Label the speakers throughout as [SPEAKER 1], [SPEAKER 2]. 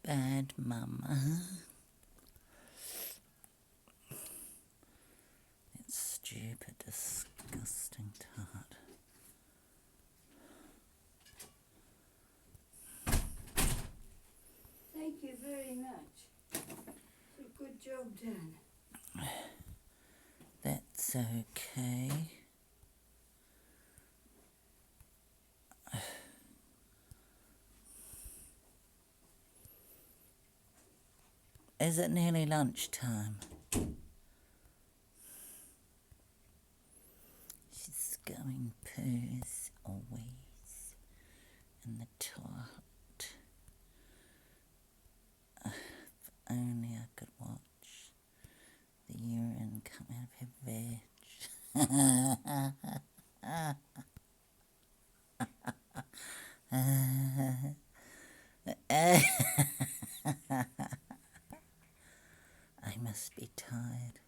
[SPEAKER 1] bad mama. That stupid, disgusting tart.
[SPEAKER 2] Thank you very much. It's a good job done.
[SPEAKER 1] That's okay. Is it nearly lunchtime? She's going poos always in the toilet. If only I could watch the urine come out of her veg. I must be tired.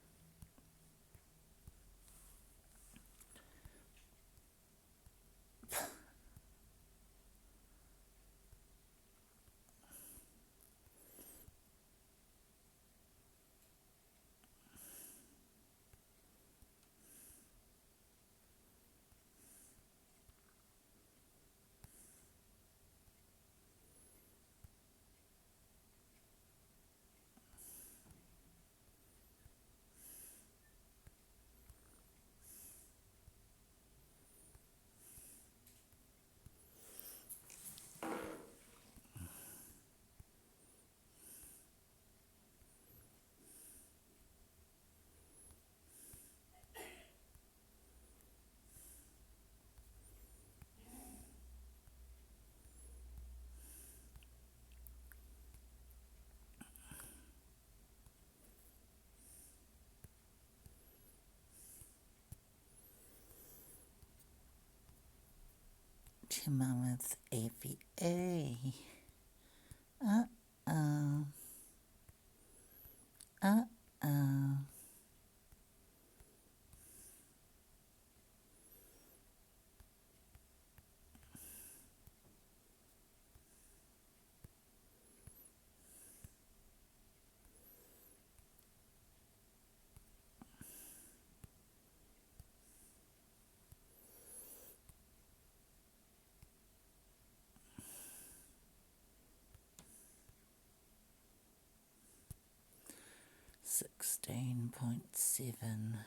[SPEAKER 1] To Mama's AVA. Uh-oh. Uh-oh. 16.7.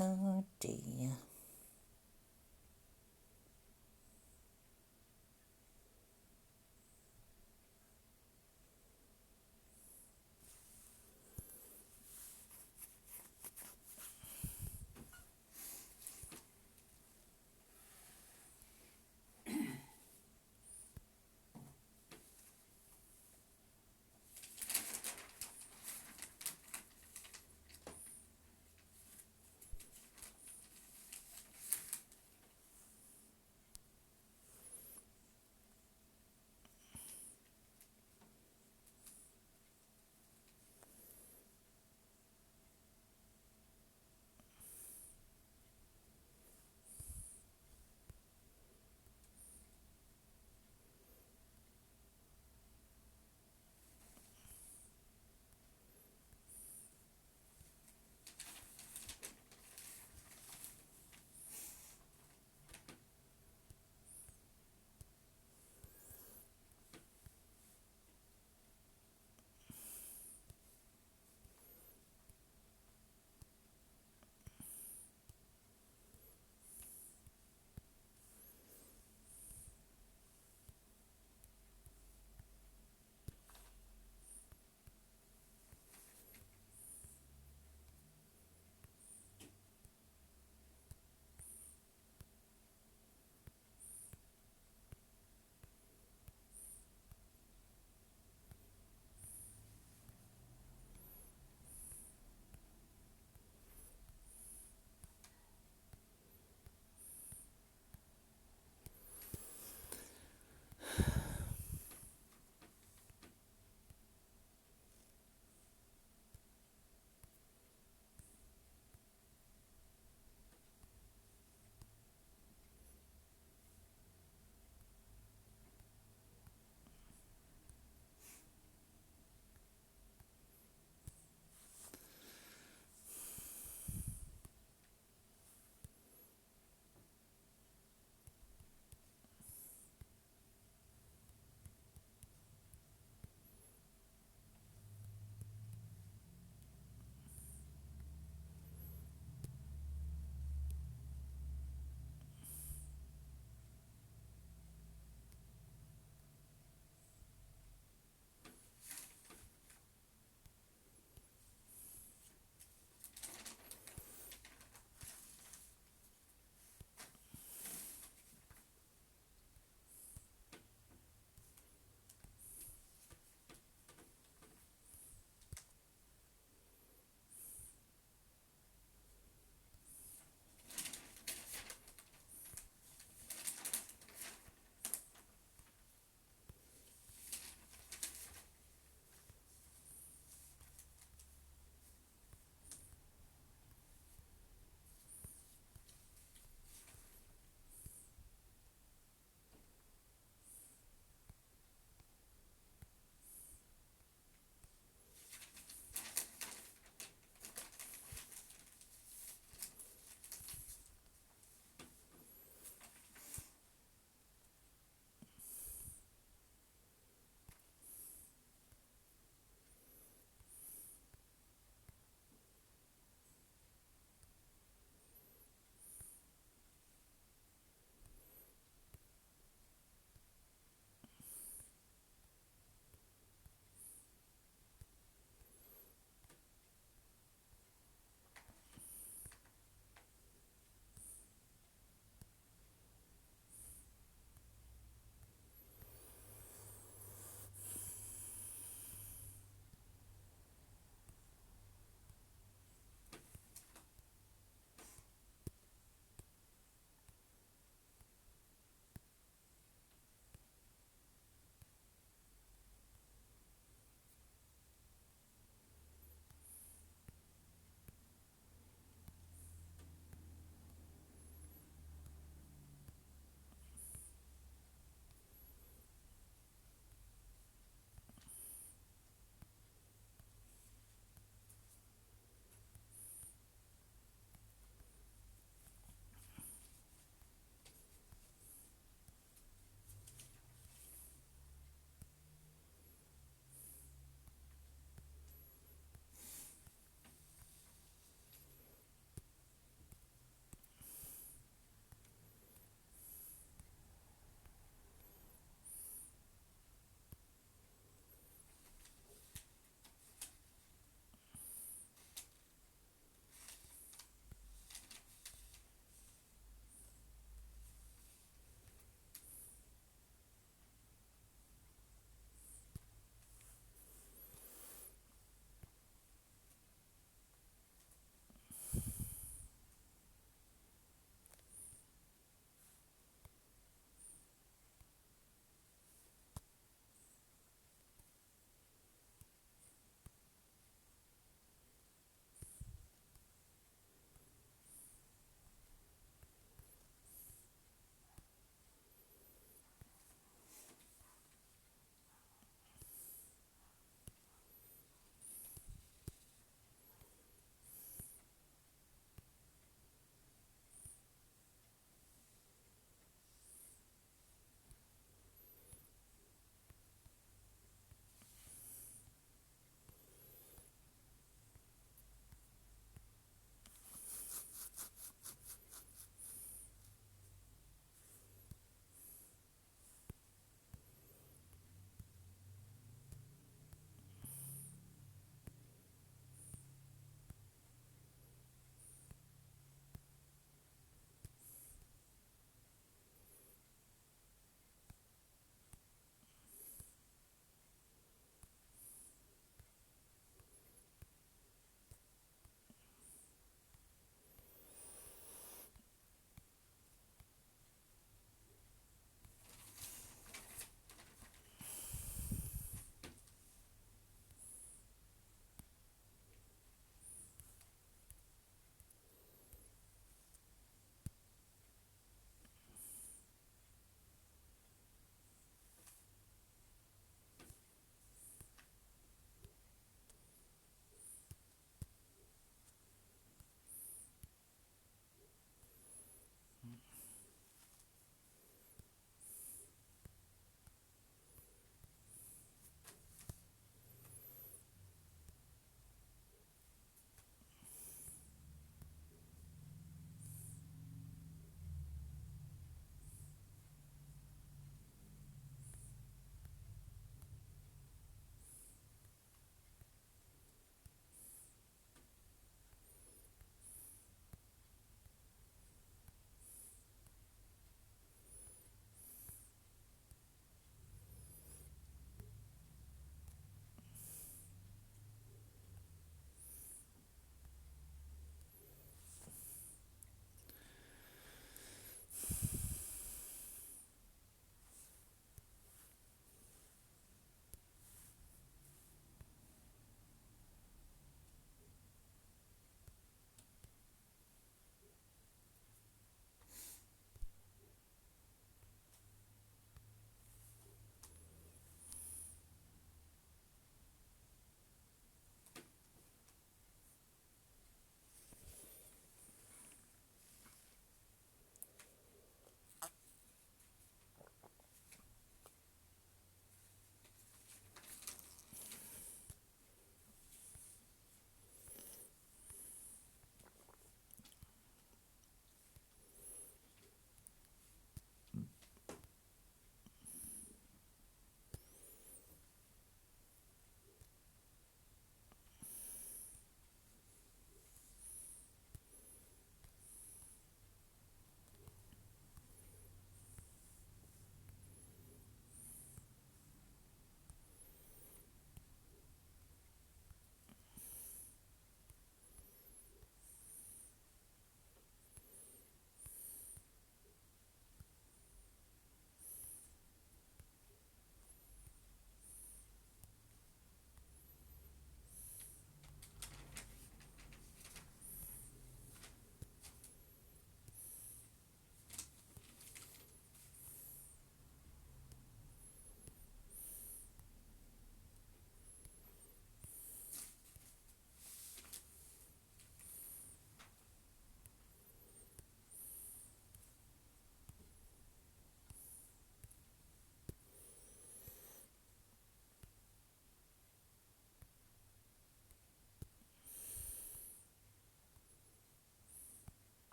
[SPEAKER 1] Oh dear.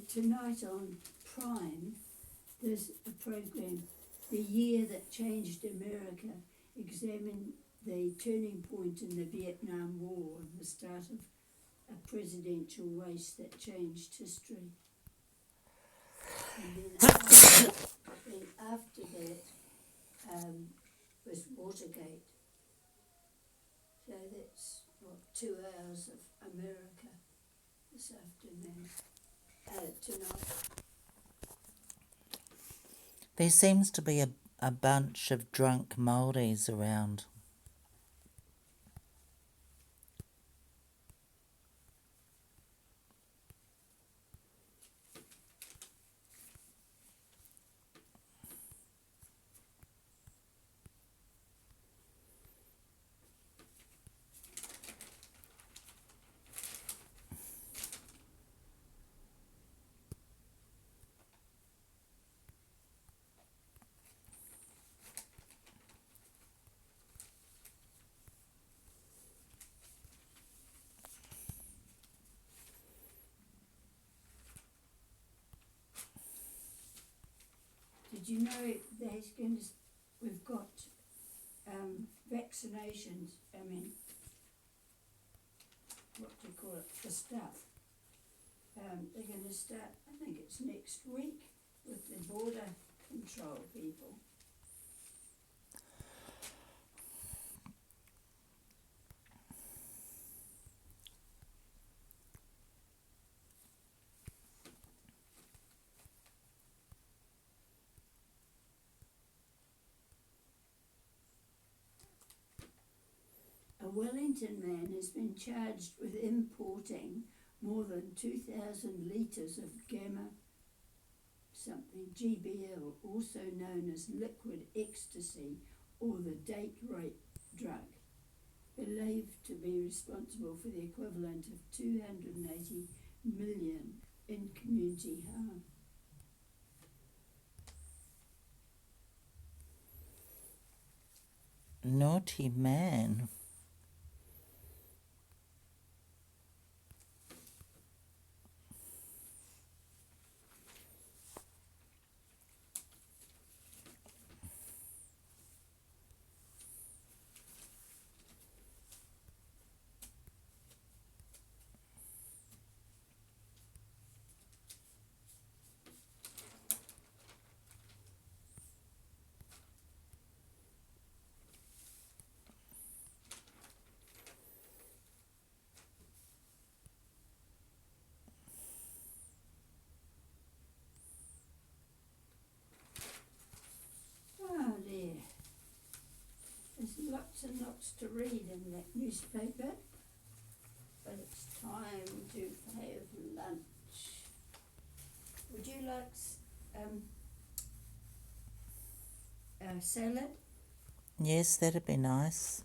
[SPEAKER 2] tonight on Prime, there's a program, The Year That Changed America, examine the turning point in the Vietnam War and the start of a presidential race that changed history. And then after that was Watergate. So that's, 2 hours of America this afternoon, tonight.
[SPEAKER 1] There seems to be a bunch of drunk Māoris around.
[SPEAKER 2] Did you know there's going to, we've got vaccinations, what do you call it, for stuff. They're going to start, I think it's next week, with the border control people. A Wellington man has been charged with importing more than 2,000 litres of gamma something, GBL, also known as liquid ecstasy or the date rape drug, believed to be responsible for the equivalent of 280 million in community harm.
[SPEAKER 1] Naughty man.
[SPEAKER 2] Oh dear. There's lots and lots to read in that newspaper, but it's time to have lunch. Would you like salad?
[SPEAKER 1] Yes, that'd be nice.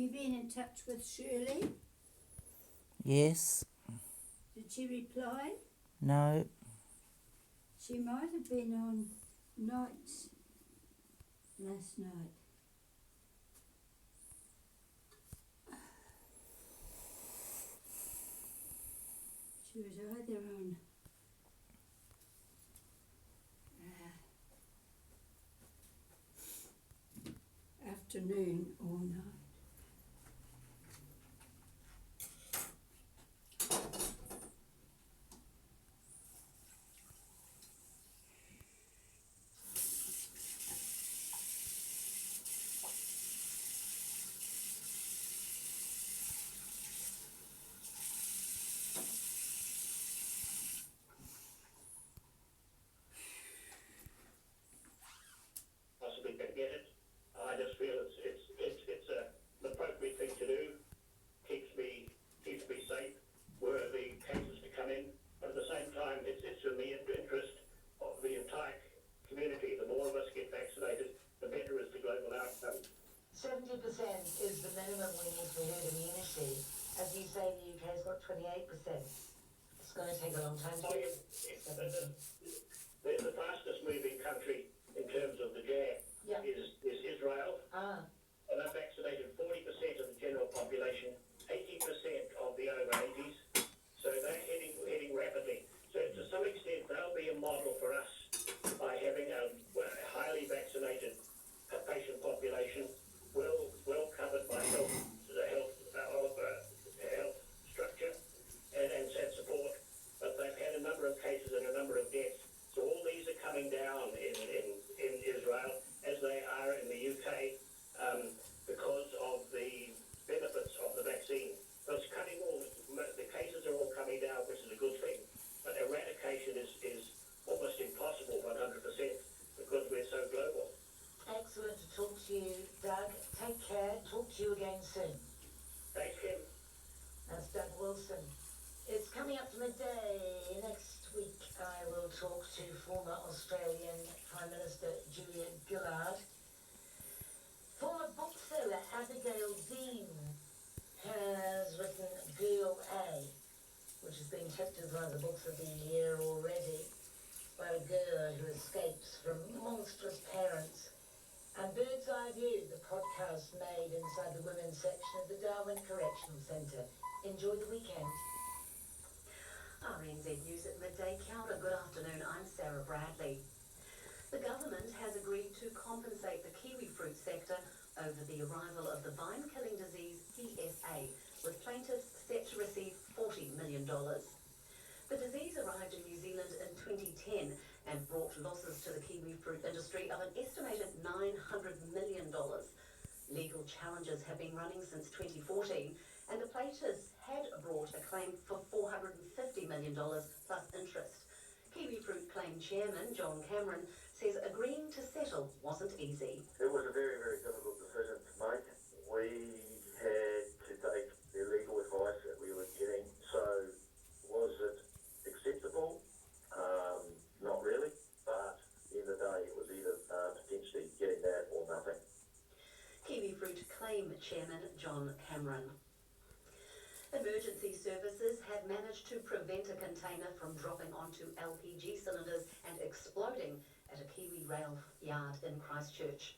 [SPEAKER 2] you been in touch with Shirley?
[SPEAKER 1] Yes.
[SPEAKER 2] Did she reply?
[SPEAKER 1] No.
[SPEAKER 2] She might have been on nights last night. She was either on afternoon or night.
[SPEAKER 3] Possibly can get it. I just feel it's an appropriate thing to do. Keeps me safe. Were the cases to come in, but at the same time, it's in the interest of the entire community. The more of us get vaccinated, the better is the global outcome.
[SPEAKER 4] 70% is the minimum we need for herd immunity. As you say, the UK's got 28%. It's going to take a long time to get 70.
[SPEAKER 3] The fastest moving country in terms of the jab is Israel. And they've vaccinated 40% of the general population, 80% of the over 80s. So they're heading rapidly. So to some extent, they'll be a model for us by having a highly vaccinated patient population, well covered by health structure and support. But they've had a number of cases and a number of deaths. So all these are coming down in Israel as they are in the UK because of the benefits of the vaccine. So it's the cases are all coming down, which is a good thing. But eradication is almost impossible 100% because we're so global.
[SPEAKER 4] Excellent to talk to you, Doug. Take care. Talk to you again soon.
[SPEAKER 3] Thanks, Kim.
[SPEAKER 4] That's Doug Wilson. It's coming up to midday. Next week I will talk to former Australian Prime Minister Julia Gillard. Former bookseller Abigail Dean has written Girl A, which has been tipped as one of the books of the year already, by a girl who escapes from monstrous parents. And Bird's Eye View, the podcast made inside the women's section of the Darwin Correctional Centre. Enjoy the weekend.
[SPEAKER 5] RNZ News at midday. Kia ora, good afternoon. I'm Sarah Bradley. The government has agreed to compensate the kiwi fruit sector over the arrival of the vine-killing disease PFA, with plaintiffs set to receive $40 million. The disease arrived in New Zealand in 2010 and brought losses to the kiwi fruit industry of an estimated $900 million. Legal challenges have been running since 2014, and the plaintiffs had brought a claim for $450 million plus interest. Kiwi Fruit Claim Chairman John Cameron says agreeing to settle wasn't easy.
[SPEAKER 3] It was a very, very difficult decision to make. We had to take the legal advice that we were getting. So was it acceptable? Not really. But at the end of the day, it was either potentially getting that or nothing.
[SPEAKER 5] Kiwi Fruit Claim Chairman John Cameron. Emergency services have managed to prevent a container from dropping onto LPG cylinders and exploding at a Kiwi rail yard in Christchurch.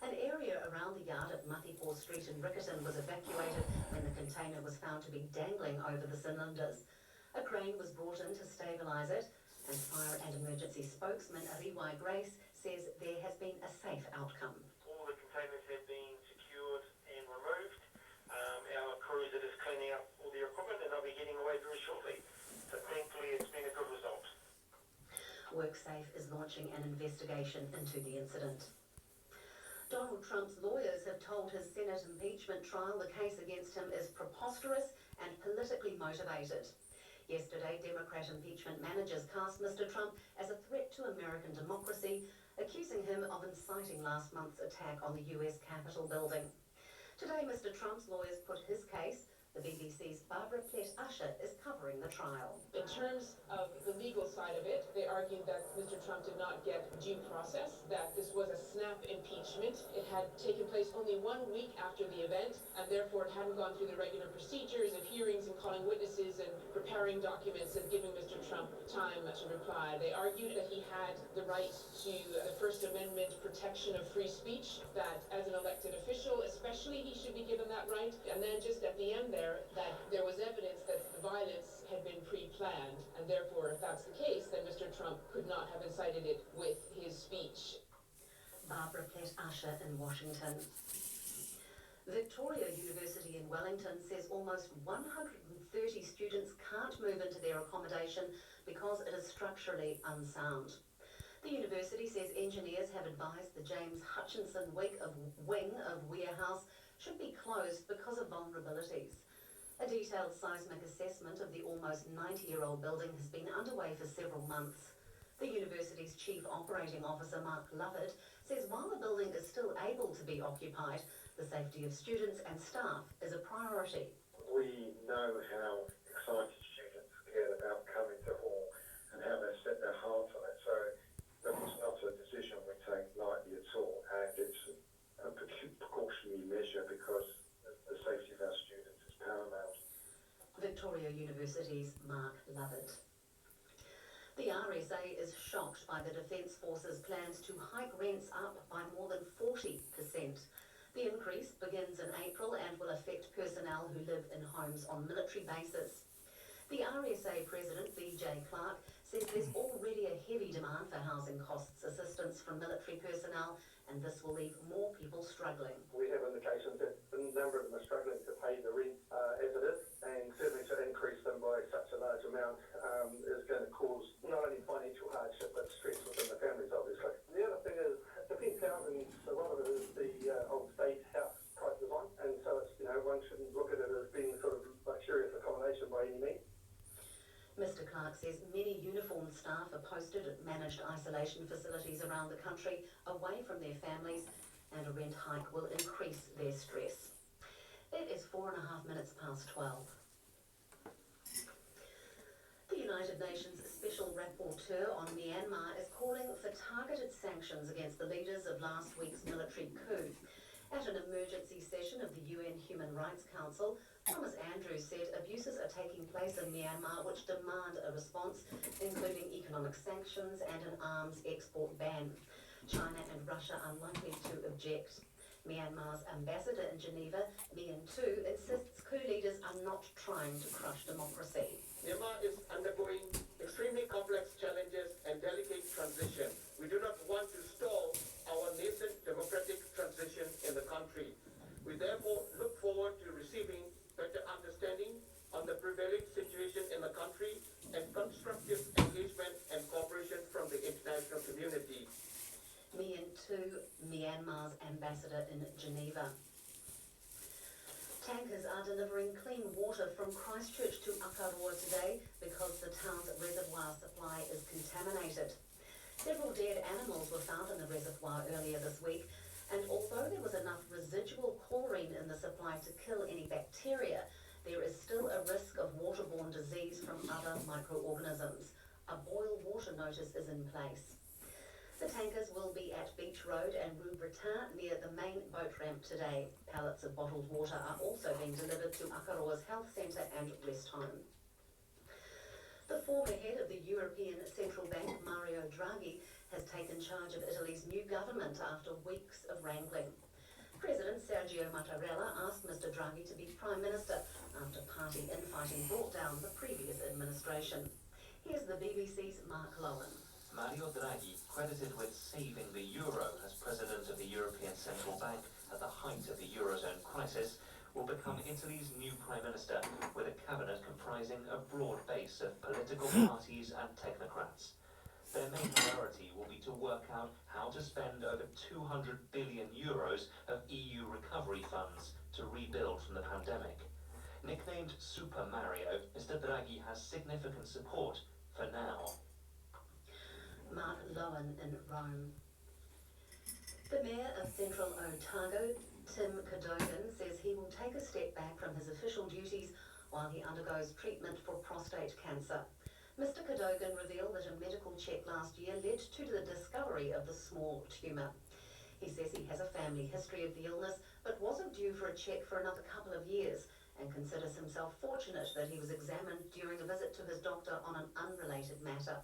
[SPEAKER 5] An area around the yard at Matipo Street in Riccarton was evacuated when the container was found to be dangling over the cylinders. A crane was brought in to stabilise it, and Fire and Emergency spokesman Ariwai Grace says there has been a safe outcome.
[SPEAKER 3] All the containers have been secured and removed. Our crew that is cleaning up all the equipment, and they'll be getting away very shortly. So thankfully it's been a good result.
[SPEAKER 5] WorkSafe is launching an investigation into the incident. Donald Trump's lawyers have told his Senate impeachment trial the case against him is preposterous and politically motivated. Yesterday, Democrat impeachment managers cast Mr. Trump as a threat to American democracy, accusing him of inciting last month's attack on the US Capitol building. Today, Mr. Trump's lawyers put his case. The BBC's Barbara Plett-Usher is covering the trial.
[SPEAKER 6] In terms of the legal side of it, they argued that Mr. Trump did not get due process, that this was a snap impeachment. It had taken place only 1 week after the event, and therefore it hadn't gone through the regular procedures of hearings and calling witnesses and preparing documents and giving Mr. Trump time to reply. They argued that he had the right to the First Amendment protection of free speech, that as an elected official especially he should be given that right, and then just at the end there, that there was evidence that the violence had been pre-planned, and therefore if that's the case, then Mr. Trump could not have incited it with his speech.
[SPEAKER 5] Barbara Platt-Usher in Washington. Victoria University in Wellington says almost 130 students can't move into their accommodation because it is structurally unsound. The university says engineers have advised the James Hutchinson wing of Weir House should be closed because of vulnerabilities. A detailed seismic assessment of the almost 90-year-old building has been underway for several months. The university's chief operating officer, Mark Lovett, says while the building is still able to be occupied, the safety of students and staff is a priority.
[SPEAKER 7] We know how excited students get about coming to hall and how they set their hearts on it. So it's not a decision we take lightly at all, and it's a precautionary measure because the safety of our students is paramount.
[SPEAKER 5] Victoria University's Mark Lovett. The RSA is shocked by the Defence Force's plans to hike rents up by more than 40%. The increase begins in April and will affect personnel who live in homes on military bases. The RSA President, BJ Clark, says there's already a heavy demand for housing costs assistance from military personnel, and this will leave more people struggling.
[SPEAKER 7] We have indications that a number of them are struggling to pay the rent as it is, and certainly to increase them by such a large amount is going to cause not only financial hardship but stress within the families, obviously. The other thing is defence housing, a lot of it is the old state house type design, and so it's, one shouldn't look at it as being sort of luxurious accommodation by any means.
[SPEAKER 5] Mr. Clark says many uniformed staff are posted at managed isolation facilities around the country away from their families, and a rent hike will increase their stress. It is 4.5 minutes past 12. The United Nations Special Rapporteur on Myanmar is calling for targeted sanctions against the leaders of last week's military coup. At an emergency session of the UN Human Rights Council, Thomas Andrews said abuses are taking place in Myanmar which demand a response, including economic sanctions and an arms export ban. China and Russia are likely to object. Myanmar's ambassador in Geneva, Mien Tu, insists coup leaders are not trying to crush democracy.
[SPEAKER 8] Myanmar is undergoing extremely complex challenges and delicate transition. We do not want to stall our nascent democratic transition in the country. We therefore look forward to receiving better understanding on the prevailing situation in the country and constructive engagement and cooperation from the international community.
[SPEAKER 5] Mien Tu, Myanmar's ambassador in Geneva. Tankers are delivering clean water from Christchurch to Akaroa today because the town's reservoir supply is contaminated. Several dead animals were found in the reservoir earlier this week, and although there was enough residual chlorine in the supply to kill any bacteria, there is still a risk of waterborne disease from other microorganisms. A boil water notice is in place. The tankers will be at Beach Road and Rue Breton near the main boat ramp today. Pallets of bottled water are also being delivered to Akaroa's health centre and rest home. The former head of the European Central Bank, Mario Draghi, has taken charge of Italy's new government after weeks of wrangling. President Sergio Mattarella asked Mr. Draghi to be Prime Minister after party infighting brought down the previous administration. Here's the BBC's Mark Lowen.
[SPEAKER 9] Mario Draghi, credited with saving the euro as president of the European Central Bank at the height of the Eurozone crisis, will become Italy's new Prime Minister with a cabinet comprising a broad base of political parties and technocrats. Their main priority will be to work out how to spend over 200 billion euros of EU recovery funds to rebuild from the pandemic. Nicknamed Super Mario, Mr. Draghi has significant support for now.
[SPEAKER 5] Mark Lowen in Rome. The Mayor of Central Otago, Tim Cadogan, says he will take a step back from his official duties while he undergoes treatment for prostate cancer. Mr. Cadogan revealed that a medical check last year led to the discovery of the small tumour. He says he has a family history of the illness, but wasn't due for a check for another couple of years, and considers himself fortunate that he was examined during a visit to his doctor on an unrelated matter.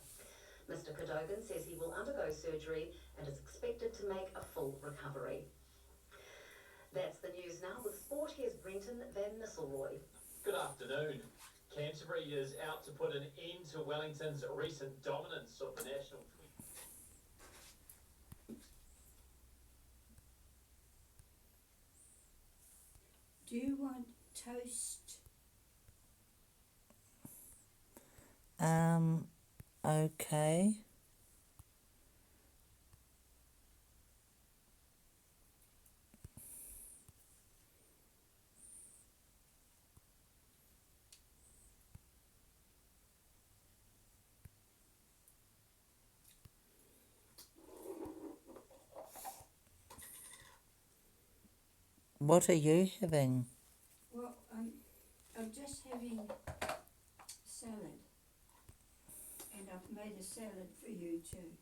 [SPEAKER 5] Mr. Cadogan says he will undergo surgery and is expected to make a full recovery. That's the news now. With sport, here's Brenton Van Nistelrooy.
[SPEAKER 10] Good afternoon. Canterbury is out to put an end to Wellington's recent dominance of the national.
[SPEAKER 2] Do you want toast?
[SPEAKER 1] Okay. What are you having?
[SPEAKER 2] Well, I'm just having salad. And I've made a salad for you too.